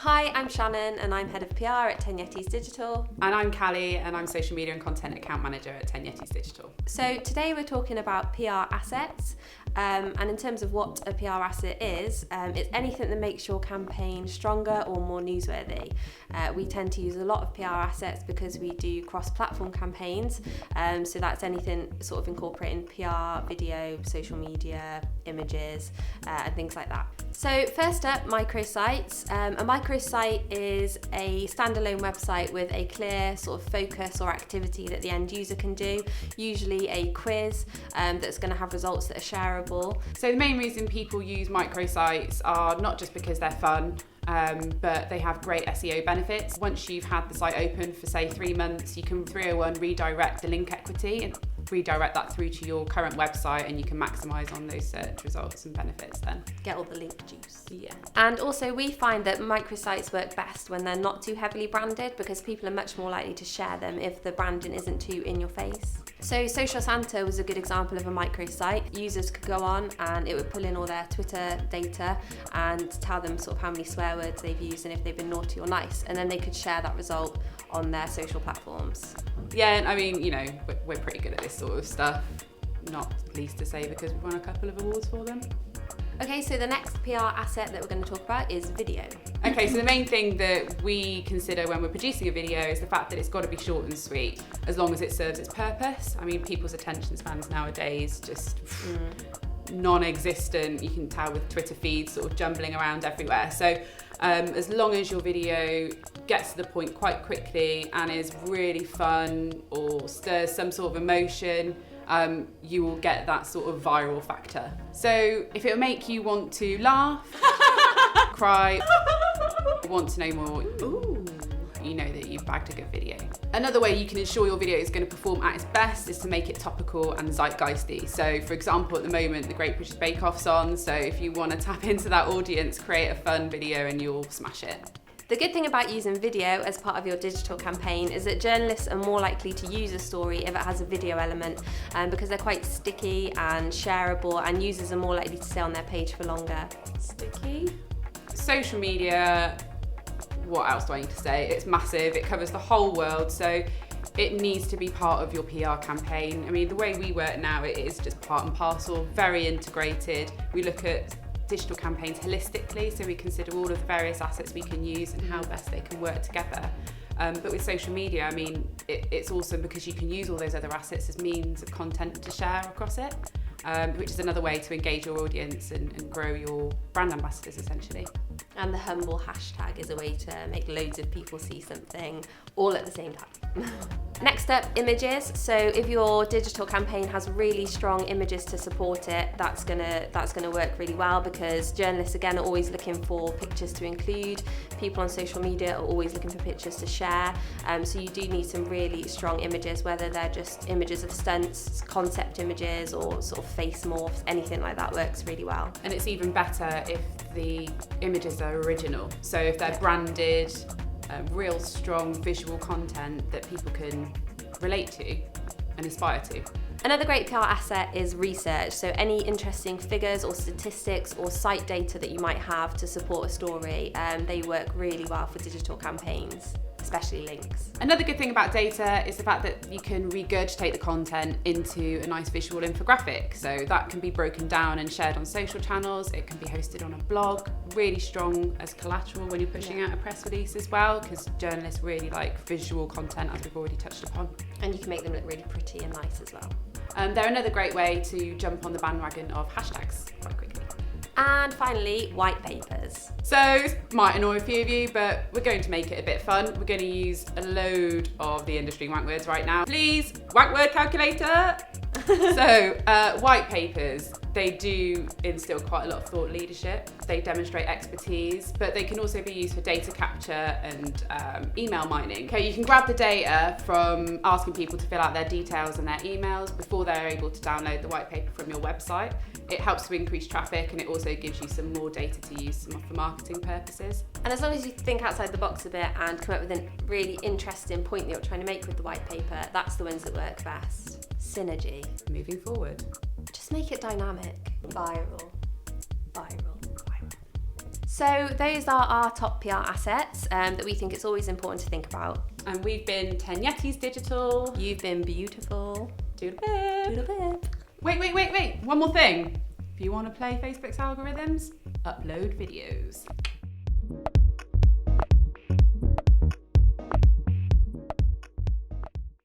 Hi, I'm Shannon and I'm Head of PR at Yetis Digital. And I'm Kalli and I'm Social Media and Content Account Manager at Yetis Digital. So today we're talking about PR assets, and in terms of what a PR asset is, it's anything that makes your campaign stronger or more newsworthy. We tend to use a lot of PR assets because we do cross-platform campaigns, so that's anything sort of incorporating PR, video, social media, images, and things like that. So first up, microsites. A microsite is a standalone website with a clear sort of focus or activity that the end user can do, usually a quiz that's going to have results that are shareable. So the main reason people use microsites are not just because they're fun, but they have great SEO benefits. Once you've had the site open for say 3 months, you can 301 redirect the link equity and redirect that through to your current website, and you can maximise on those search results and benefits then. Get all the link juice. Yeah. And also we find that microsites work best when they're not too heavily branded, because people are much more likely to share them if the branding isn't too in your face. So Social Santa was a good example of a microsite. Users could go on and it would pull in all their Twitter data and tell them sort of how many swear words they've used and if they've been naughty or nice, and then they could share that result on their social platforms. Yeah, and I mean, you know, we're pretty good at this sort of stuff, not least to say because we've won a couple of awards for them. Okay, so the next PR asset that we're going to talk about is video. Okay, so the main thing that we consider when we're producing a video is the fact that it's got to be short and sweet, as long as it serves its purpose. I mean, people's attention spans nowadays just non-existent. You can tell with Twitter feeds sort of jumbling around everywhere. So as long as your video gets to the point quite quickly and is really fun or stirs some sort of emotion, you will get that sort of viral factor. So if it'll make you want to laugh, cry, want to know more, you know that you've bagged a good video. Another way you can ensure your video is going to perform at its best is to make it topical and zeitgeisty. So for example, at the moment, the Great British Bake Off's on, so if you want to tap into that audience, create a fun video and you'll smash it. The good thing about using video as part of your digital campaign is that journalists are more likely to use a story if it has a video element, because they're quite sticky and shareable, and users are more likely to stay on their page for longer. Sticky? Social media, what else do I need to say? It's massive, it covers the whole world, so it needs to be part of your PR campaign. I mean, the way we work now, it is just part and parcel, very integrated. We look at digital campaigns holistically, so we consider all of the various assets we can use and how best they can work together. But with social media, I mean, it's awesome because you can use all those other assets as means of content to share across it, which is another way to engage your audience and grow your brand ambassadors essentially. And the humble hashtag is a way to make loads of people see something all at the same time. Next up, images. So if your digital campaign has really strong images to support it, that's gonna work really well, because journalists again are always looking for pictures to include. People on social media are always looking for pictures to share. So you do need some really strong images, whether they're just images of stunts, concept images, or sort of face morphs. Anything like that works really well. And it's even better if the images are original. So if they're branded, real strong visual content that people can relate to and aspire to. Another great PR asset is research. So any interesting figures or statistics or site data that you might have to support a story, they work really well for digital campaigns, especially links. Another good thing about data is the fact that you can regurgitate the content into a nice visual infographic. So that can be broken down and shared on social channels. It can be hosted on a blog, really strong as collateral when you're pushing out a press release as well, because journalists really like visual content, as we've already touched upon. And you can make them look really pretty and nice as well. They're another great way to jump on the bandwagon of hashtags quite quickly. And finally, white papers. So this might annoy a few of you, but we're going to make it a bit fun. We're going to use a load of the industry wank words right now. Please, wank word calculator. So white papers, they do instill quite a lot of thought leadership. They demonstrate expertise, but they can also be used for data capture and email mining. Okay, you can grab the data from asking people to fill out their details and their emails before they're able to download the white paper from your website. It helps to increase traffic, and it also gives you some more data to use for marketing purposes. And as long as you think outside the box a bit and come up with a really interesting point that you're trying to make with the white paper, that's the ones that work best. Synergy. Moving forward. Just make it dynamic. Viral. So those are our top PR assets that we think it's always important to think about. And we've been 10 Yetis Digital. You've been beautiful. Doodle bip. Doodle bip. Wait. One more thing. If you want to play Facebook's algorithms, upload videos.